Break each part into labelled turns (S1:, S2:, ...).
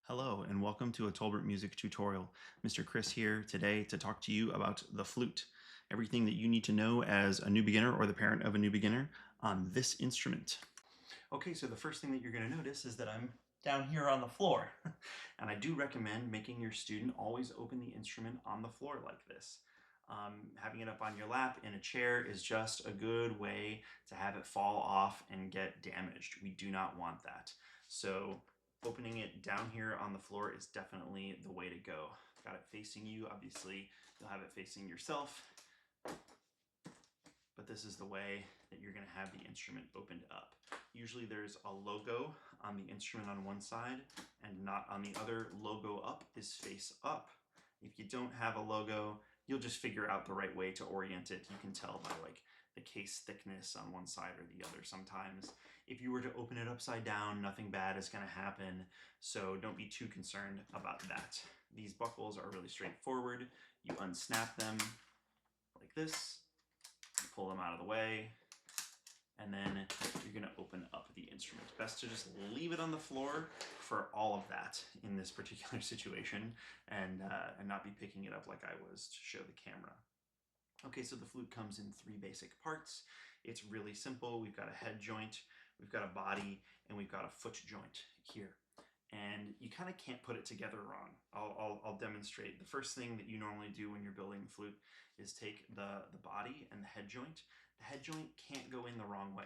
S1: Hello and welcome to a Tolbert Music tutorial. Mr. Chris here today to talk to you about the flute. Everything that you need to know as a new beginner or the parent of a new beginner on this instrument. Okay, so the first thing that you're going to notice is that I'm down here on the floor. And I do recommend making your student always open the instrument on the floor like this. Having it up on your lap in a chair is just a good way to have it fall off and get damaged. We do not want that. So opening it down here on the floor is definitely the way to go. Got it facing you, obviously you'll have it facing yourself, but this is the way that you're going to have the instrument opened up. Usually there's a logo on the instrument on one side and not on the other. Logo up is face up. If you don't have a logo, you'll just figure out the right way to orient it. You can tell by like the case thickness on one side or the other sometimes. If you were to open it upside down, nothing bad is going to happen, so don't be too concerned about that. These buckles are really straightforward. You unsnap them like this, pull them out of the way, and then you're going to open up the instrument. Best to just leave it on the floor for all of that in this particular situation and not be picking it up like I was to show the camera. Okay, so the flute comes in three basic parts. It's really simple. We've got a head joint, we've got a body, and we've got a foot joint here. And you kind of can't put it together wrong. I'll demonstrate. The first thing that you normally do when you're building the flute is take the body and the head joint. The head joint can't go in the wrong way.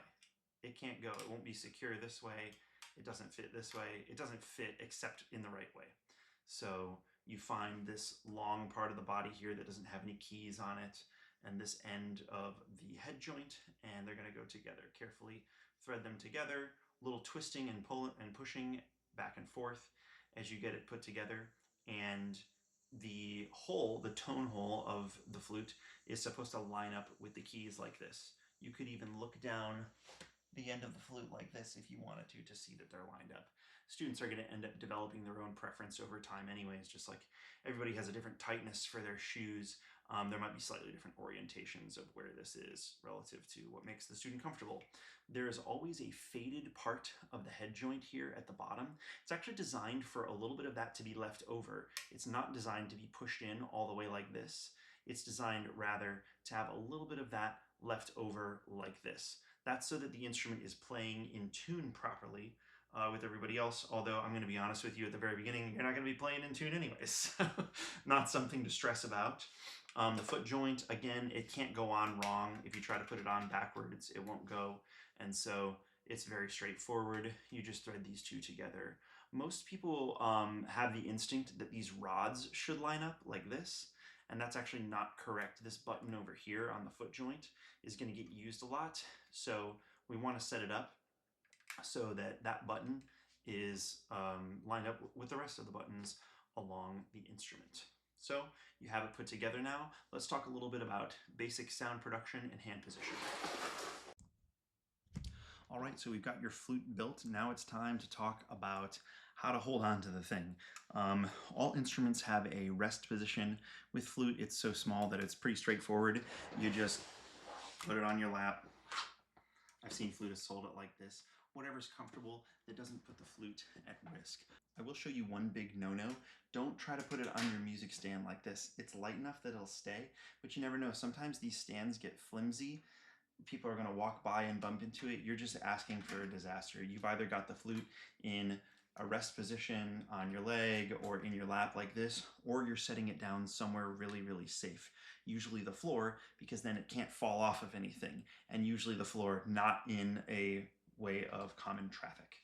S1: It can't go. It won't be secure this way. It doesn't fit this way. It doesn't fit except in the right way. So you find this long part of the body here that doesn't have any keys on it, and this end of the head joint, and they're going to go together. Carefully thread them together, a little twisting and pulling and pushing back and forth as you get it put together. And the hole, the tone hole of the flute is supposed to line up with the keys like this. You could even look down the end of the flute like this if you wanted to see that they're lined up. Students are going to end up developing their own preference over time anyways, just like everybody has a different tightness for their shoes. There might be slightly different orientations of where this is relative to what makes the student comfortable. There is always a faded part of the head joint here at the bottom. It's actually designed for a little bit of that to be left over. It's not designed to be pushed in all the way like this. It's designed rather to have a little bit of that left over like this. That's so that the instrument is playing in tune properly with everybody else, although I'm going to be honest with you at the very beginning, you're not going to be playing in tune anyways, so not something to stress about. The foot joint, again, it can't go on wrong. If you try to put it on backwards, it won't go, and so it's very straightforward. You just thread these two together. Most people have the instinct that these rods should line up like this, and that's actually not correct. This button over here on the foot joint is going to get used a lot, so we want to set it up so that that button is lined up with the rest of the buttons along the instrument. So you have it put together now. Let's talk a little bit about basic sound production and hand position. All right, so we've got your flute built. Now it's time to talk about how to hold on to the thing. All instruments have a rest position. With flute, it's so small that it's pretty straightforward. You just put it on your lap. I've seen flutists hold it like this. Whatever's comfortable that doesn't put the flute at risk. I will show you one big no-no. Don't try to put it on your music stand like this. It's light enough that it'll stay, but you never know. Sometimes these stands get flimsy. People are going to walk by and bump into it. You're just asking for a disaster. You've either got the flute in a rest position on your leg or in your lap like this, or you're setting it down somewhere really, really safe. Usually the floor, because then it can't fall off of anything, and usually the floor not in a way of common traffic.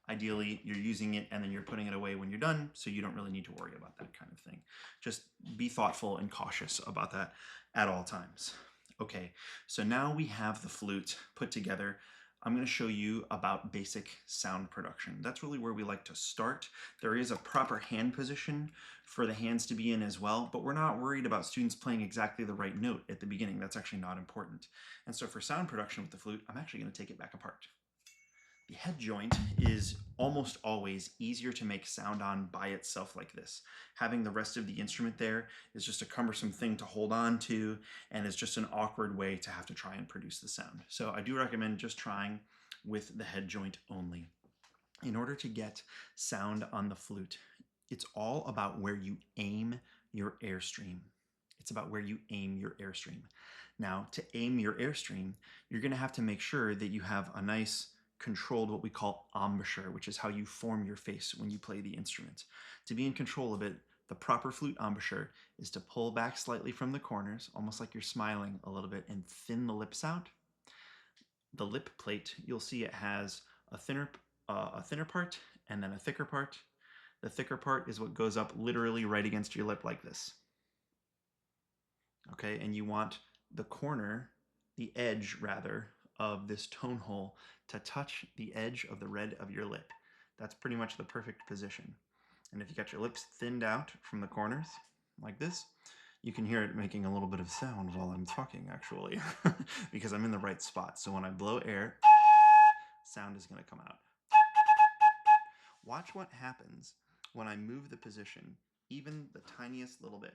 S1: Ideally, you're using it and then you're putting it away when you're done, so you don't really need to worry about that kind of thing. Just be thoughtful and cautious about that at all times. Okay, so now we have the flute put together. I'm going to show you about basic sound production. That's really where we like to start. There is a proper hand position for the hands to be in as well, but we're not worried about students playing exactly the right note at the beginning. That's actually not important. And so for sound production with the flute, I'm actually going to take it back apart. The head joint is almost always easier to make sound on by itself like this. Having the rest of the instrument there is just a cumbersome thing to hold on to, and it's just an awkward way to have to try and produce the sound. So I do recommend just trying with the head joint only. In order to get sound on the flute, it's all about where you aim your airstream. It's about where you aim your airstream. Now, to aim your airstream, you're going to have to make sure that you have a nice controlled what we call embouchure, which is how you form your face when you play the instrument. To be in control of it, the proper flute embouchure is to pull back slightly from the corners, almost like you're smiling a little bit, and thin the lips out. The lip plate, you'll see it has a thinner part and then a thicker part. The thicker part is what goes up literally right against your lip like this. Okay, and you want the corner, the edge rather, of this tone hole to touch the edge of the red of your lip. That's pretty much the perfect position. And if you got your lips thinned out from the corners, like this, you can hear it making a little bit of sound while I'm talking, actually, because I'm in the right spot. So when I blow air, sound is going to come out. Watch what happens when I move the position, even the tiniest little bit.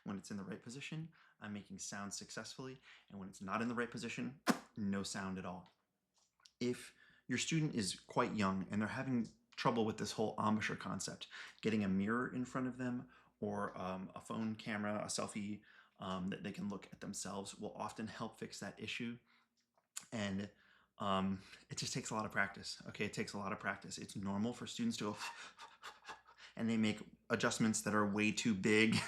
S1: When it's in the right position, I'm making sound successfully, and when it's not in the right position, no sound at all. If your student is quite young and they're having trouble with this whole embouchure concept, getting a mirror in front of them or a phone camera, a selfie that they can look at themselves will often help fix that issue. And it just takes a lot of practice. Okay, it takes a lot of practice. It's normal for students to go and they make adjustments that are way too big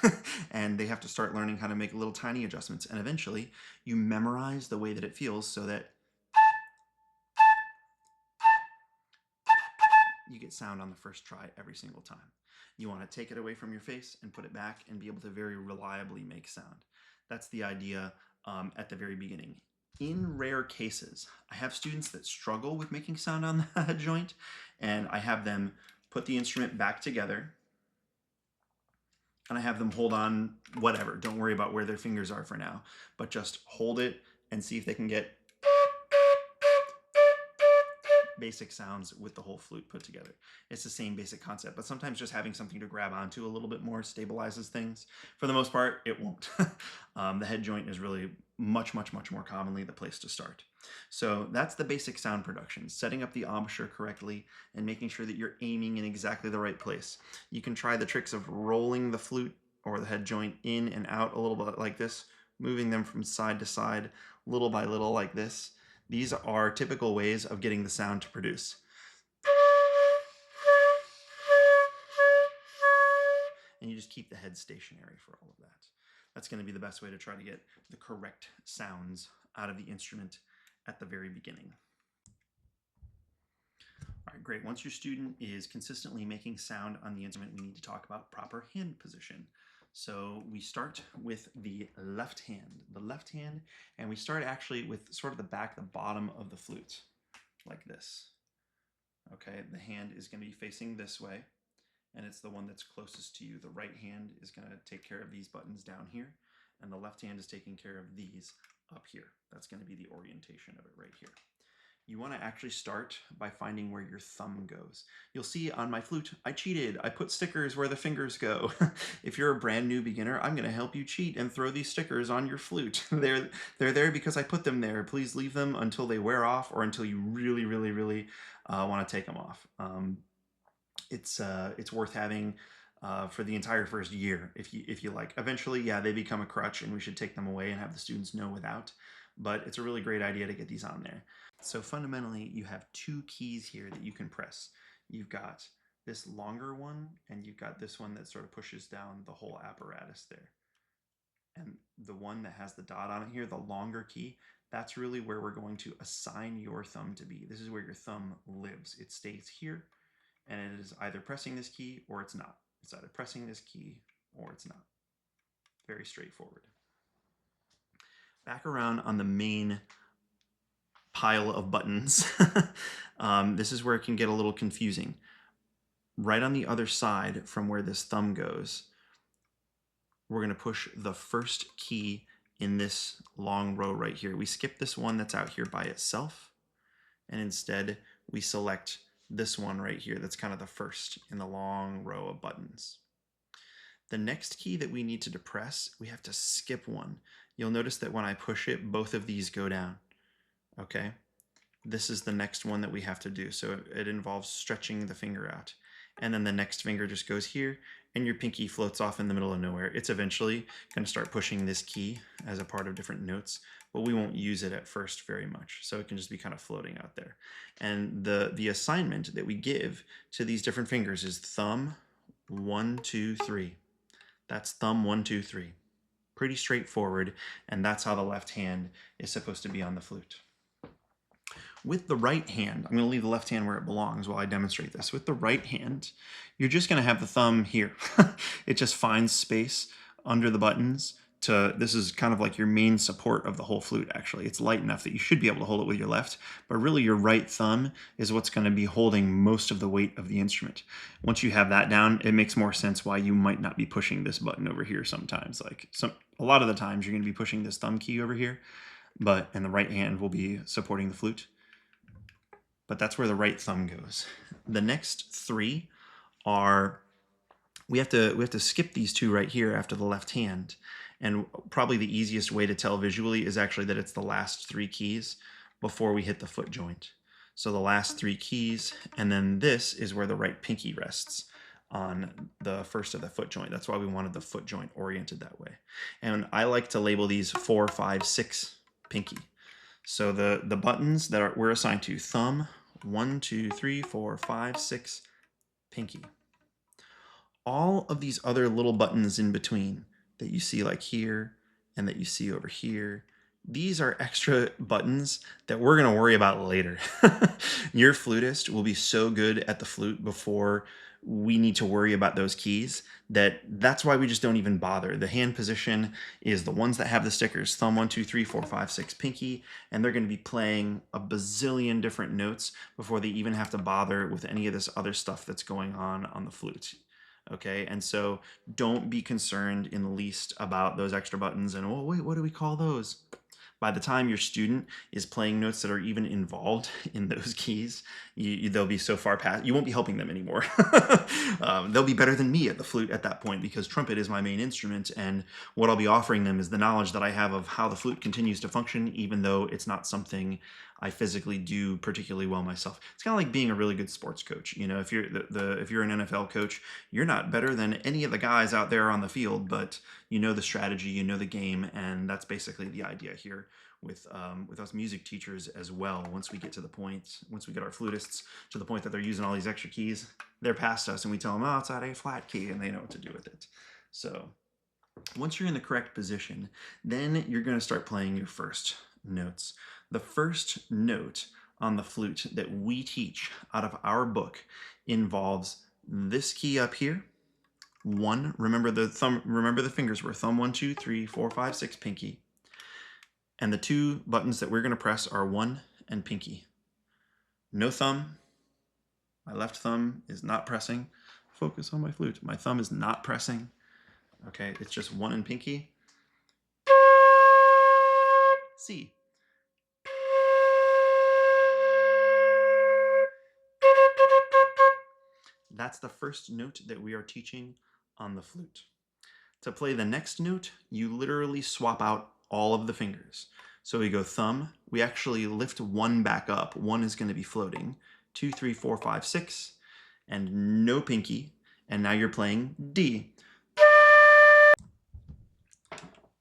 S1: and they have to start learning how to make little tiny adjustments. And eventually you memorize the way that it feels so that you get sound on the first try every single time. You want to take it away from your face and put it back and be able to very reliably make sound. That's the idea at the very beginning. In rare cases, I have students that struggle with making sound on the head joint, and I have them put the instrument back together, and I have them hold on whatever. Don't worry about where their fingers are for now, but just hold it and see if they can get basic sounds with the whole flute put together. It's the same basic concept, but sometimes just having something to grab onto a little bit more stabilizes things. For the most part, it won't. The head joint is really much more commonly the place to start. So that's the basic sound production, setting up the embouchure correctly and making sure that you're aiming in exactly the right place. You can try the tricks of rolling the flute or the head joint in and out a little bit like this, moving them from side to side, little by little like this. These are typical ways of getting the sound to produce. And you just keep the head stationary for all of that. That's going to be the best way to try to get the correct sounds out of the instrument at the very beginning. All right, great. Once your student is consistently making sound on the instrument, we need to talk about proper hand position. So we start with the left hand, and we start actually with sort of the back, the bottom of the flute, like this. Okay, the hand is going to be facing this way, and it's the one that's closest to you. The right hand is going to take care of these buttons down here, and the left hand is taking care of these up here. That's going to be the orientation of it right here. You want to actually start by finding where your thumb goes. You'll see on my flute, I cheated. I put stickers where the fingers go. If you're a brand new beginner, I'm going to help you cheat and throw these stickers on your flute. They're there because I put them there. Please leave them until they wear off or until you really want to take them off. It's worth having for the entire first year if you like. Eventually, yeah, they become a crutch and we should take them away and have the students know without. But it's a really great idea to get these on there. So fundamentally, you have two keys here that you can press. You've got this longer one, and you've got this one that sort of pushes down the whole apparatus there. And the one that has the dot on it here, the longer key, that's really where we're going to assign your thumb to be. This is where your thumb lives. It stays here, and it is either pressing this key or it's not. It's either pressing this key or it's not. Very straightforward. Back around on the main pile of buttons. This is where it can get a little confusing. Right on the other side from where this thumb goes, we're going to push the first key in this long row right here. We skip this one that's out here by itself, and instead we select this one right here that's kind of the first in the long row of buttons. The next key that we need to depress, we have to skip one. you'll notice that when I push it, both of these go down. Okay? This is the next one that we have to do. So it involves stretching the finger out. And then the next finger just goes here, and your pinky floats off in the middle of nowhere. It's eventually going to start pushing this key as a part of different notes, but we won't use it at first very much. So it can just be kind of floating out there. And the assignment that we give to these different fingers is thumb 1, 2, 3. That's thumb 1, 2, 3. Pretty straightforward, and that's how the left hand is supposed to be on the flute. With the right hand, I'm going to leave the left hand where it belongs while I demonstrate this. With the right hand, you're just going to have the thumb here. It just finds space under the buttons this is kind of like your main support of the whole flute, actually. It's light enough that you should be able to hold it with your left, but really your right thumb is what's going to be holding most of the weight of the instrument. Once you have that down, it makes more sense why you might not be pushing this button over here sometimes. A lot of the times you're going to be pushing this thumb key over here, and the right hand will be supporting the flute. But that's where the right thumb goes. The next three are, we have to skip these two right here after the left hand. And probably the easiest way to tell visually is actually that it's the last three keys before we hit the foot joint. So the last three keys, and then this is where the right pinky rests on the first of the foot joint. That's why we wanted the foot joint oriented that way. And I like to label these 4, 5, 6 pinky. So the buttons that we're assigned to: thumb 1, 2, 3, 4, 5, 6, pinky. All of these other little buttons in between that you see like here and that you see over here, these are extra buttons that we're going to worry about later. Your flutist will be so good at the flute before we need to worry about those keys that's why we just don't even bother. The hand position is the ones that have the stickers: thumb 1, 2, 3, 4, 5, 6, pinky, and they're going to be playing a bazillion different notes before they even have to bother with any of this other stuff that's going on the flute. Okay, and so don't be concerned in the least about those extra buttons and, oh wait, what do we call those? By the time your student is playing notes that are even involved in those keys, they'll be so far past, you won't be helping them anymore. They'll be better than me at the flute at that point, because trumpet is my main instrument, and what I'll be offering them is the knowledge that I have of how the flute continues to function, even though it's not something I physically do particularly well myself. It's kind of like being a really good sports coach. You know, if you're if you're an NFL coach, you're not better than any of the guys out there on the field, but you know the strategy, you know the game, and that's basically the idea here with us music teachers as well. Once we get our flutists to the point that they're using all these extra keys, they're past us, and we tell them, oh, it's at A flat key, and they know what to do with it. So once you're in the correct position, then you're going to start playing your first notes. The first note on the flute that we teach out of our book involves this key up here. 1, remember the fingers were thumb 1, 2, 3, 4, 5, 6, pinky. And the two buttons that we're going to press are 1 and pinky. No thumb. My left thumb is not pressing. Focus on my flute. My thumb is not pressing. Okay, it's just 1 and pinky. C. That's the first note that we are teaching on the flute. To play the next note, you literally swap out all of the fingers. So we go thumb, we actually lift 1 back up. 1 is going to be floating. 2, 3, 4, 5, 6, and no pinky. And now you're playing D.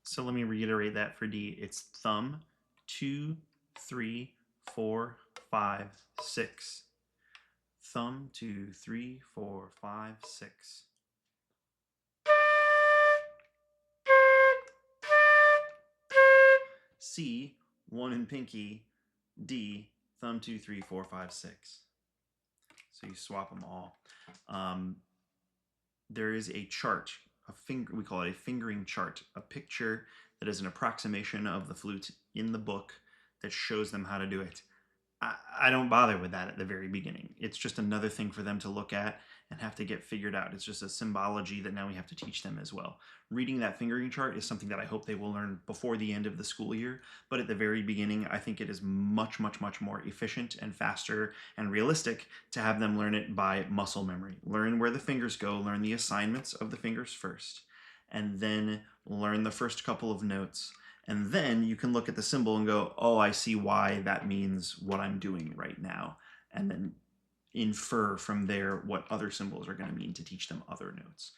S1: So let me reiterate that for D. It's thumb, 2, 3, 4, 5, 6. Thumb, 2, 3, 4, 5, 6. C, 1 and pinky. D, thumb, 2, 3, 4, 5, 6. So you swap them all. There is a chart, we call it a fingering chart, a picture that is an approximation of the flute in the book that shows them how to do it. I don't bother with that at the very beginning. It's just another thing for them to look at and have to get figured out. It's just a symbology that now we have to teach them as well. Reading that fingering chart is something that I hope they will learn before the end of the school year, but at the very beginning, I think it is much, much, much more efficient and faster and realistic to have them learn it by muscle memory. Learn where the fingers go, learn the assignments of the fingers first, and then learn the first couple of notes, And then you can look at the symbol and go, oh, I see why that means what I'm doing right now. And then infer from there what other symbols are going to mean to teach them other notes.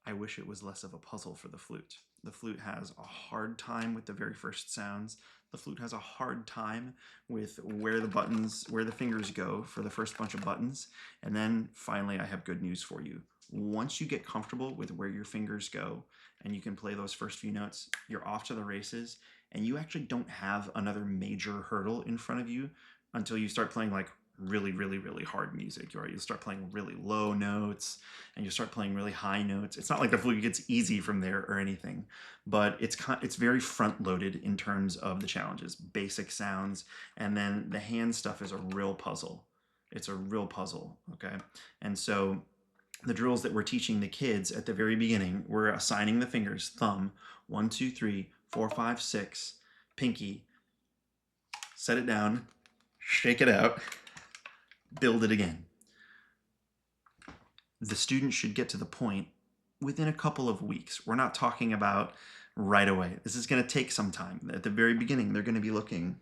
S1: I wish it was less of a puzzle for the flute. The flute has a hard time with the very first sounds. The flute has a hard time with where the fingers go for the first bunch of buttons. And then finally, I have good news for you. Once you get comfortable with where your fingers go and you can play those first few notes, you're off to the races, and you actually don't have another major hurdle in front of you until you start playing like really, really, really hard music. Or you start playing really low notes and you start playing really high notes. It's not like the flute gets easy from there or anything, but it's very front loaded in terms of the challenges, basic sounds, and then the hand stuff is a real puzzle. It's a real puzzle, okay? And so the drills that we're teaching the kids at the very beginning, we're assigning the fingers: thumb, 1, 2, 3, 4, 5, 6, pinky, set it down, shake it out, build it again. The student should get to the point within a couple of weeks. We're not talking about right away. This is going to take some time. At the very beginning, they're going to be looking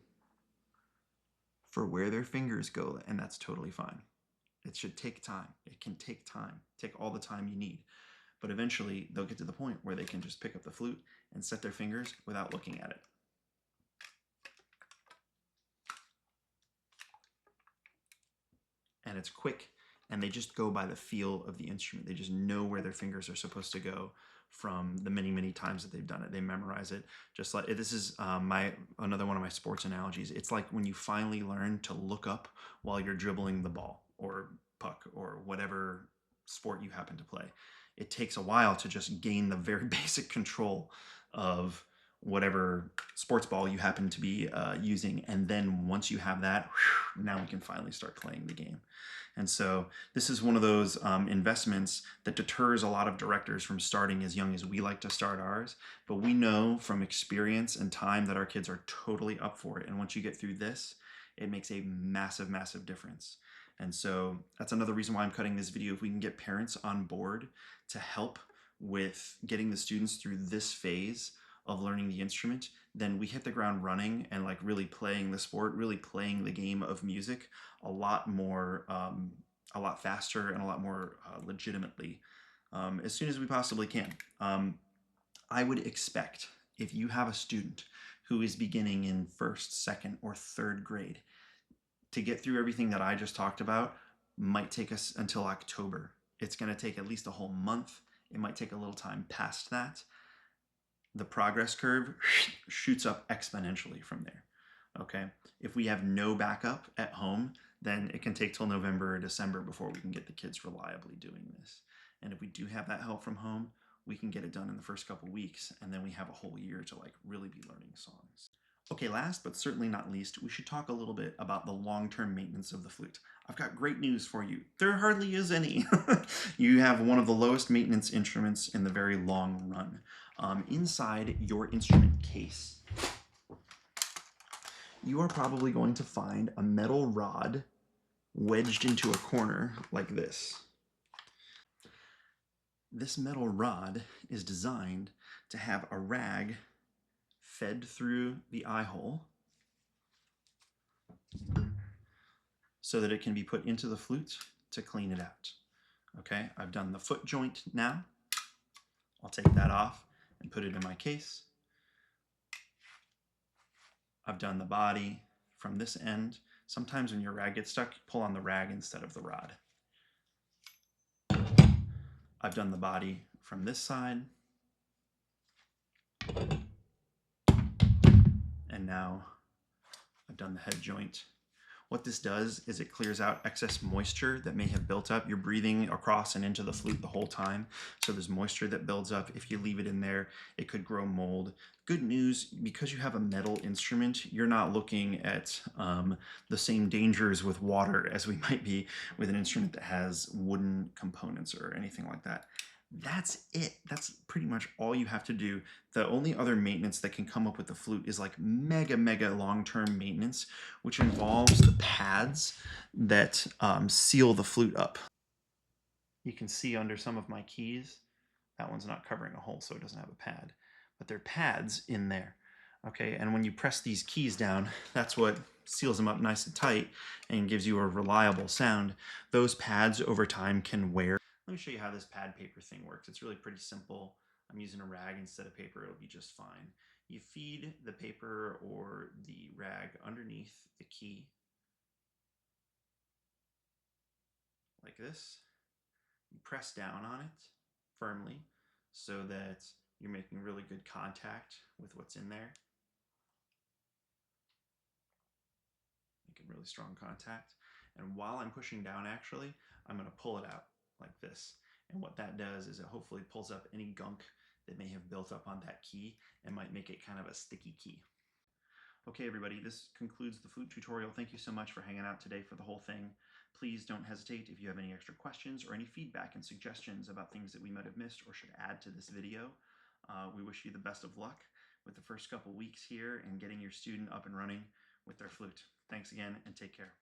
S1: for where their fingers go, and that's totally fine. It should take time. It can take time. Take all the time you need. But eventually, they'll get to the point where they can just pick up the flute and set their fingers without looking at it. And it's quick, and they just go by the feel of the instrument. They just know where their fingers are supposed to go from the many, many times that they've done it. They memorize it. Just like, this is another one of my sports analogies. It's like when you finally learn to look up while you're dribbling the ball or puck or whatever sport you happen to play. It takes a while to just gain the very basic control of whatever sports ball you happen to be using. And then once you have that, now we can finally start playing the game. And so this is one of those investments that deters a lot of directors from starting as young as we like to start ours. But we know from experience and time that our kids are totally up for it. And once you get through this, it makes a massive, massive difference. And so that's another reason why I'm cutting this video. If we can get parents on board to help with getting the students through this phase of learning the instrument, then we hit the ground running and like really playing the sport, really playing the game of music a lot more, a lot faster and a lot more legitimately as soon as we possibly can. I would expect if you have a student who is beginning in first, second, or third grade, to get through everything that I just talked about might take us until October. It's going to take at least a whole month. It might take a little time past that. The progress curve shoots up exponentially from there. Okay, if we have no backup at home, then it can take till November or December before we can get the kids reliably doing this. And if we do have that help from home, we can get it done in the first couple weeks, and then we have a whole year to like really be learning songs. Okay, last but certainly not least, we should talk a little bit about the long-term maintenance of the flute. I've got great news for you. There hardly is any. You have one of the lowest maintenance instruments in the very long run. Inside your instrument case, you are probably going to find a metal rod wedged into a corner like this. This metal rod is designed to have a rag fed through the eye hole so that it can be put into the flute to clean it out. Okay, I've done the foot joint now. I'll take that off and put it in my case. I've done the body from this end. Sometimes when your rag gets stuck, you pull on the rag instead of the rod. I've done the body from this side. And now I've done the head joint. What this does is it clears out excess moisture that may have built up. You're breathing across and into the flute the whole time, so there's moisture that builds up. If you leave it in there, it could grow mold. Good news, because you have a metal instrument, you're not looking at the same dangers with water as we might be with an instrument that has wooden components or anything like that. That's it. That's pretty much all you have to do. The only other maintenance that can come up with the flute is like mega long-term maintenance, which involves the pads that seal the flute up. You can see under some of my keys, that one's not covering a hole, so it doesn't have a pad, but there are pads in there. Okay, and when you press these keys down, that's what seals them up nice and tight and gives you a reliable sound. Those pads over time can wear. Let me show you how this pad paper thing works. It's really pretty simple. I'm using a rag instead of paper. It'll be just fine. You feed the paper or the rag underneath the key like this. You press down on it firmly so that you're making really good contact with what's in there. Making really strong contact. And while I'm pushing down, actually, I'm going to pull it out like this. And what that does is it hopefully pulls up any gunk that may have built up on that key and might make it kind of a sticky key. Okay, everybody, this concludes the flute tutorial. Thank you so much for hanging out today for the whole thing. Please don't hesitate if you have any extra questions or any feedback and suggestions about things that we might have missed or should add to this video. We wish you the best of luck with the first couple weeks here and getting your student up and running with their flute. Thanks again and take care.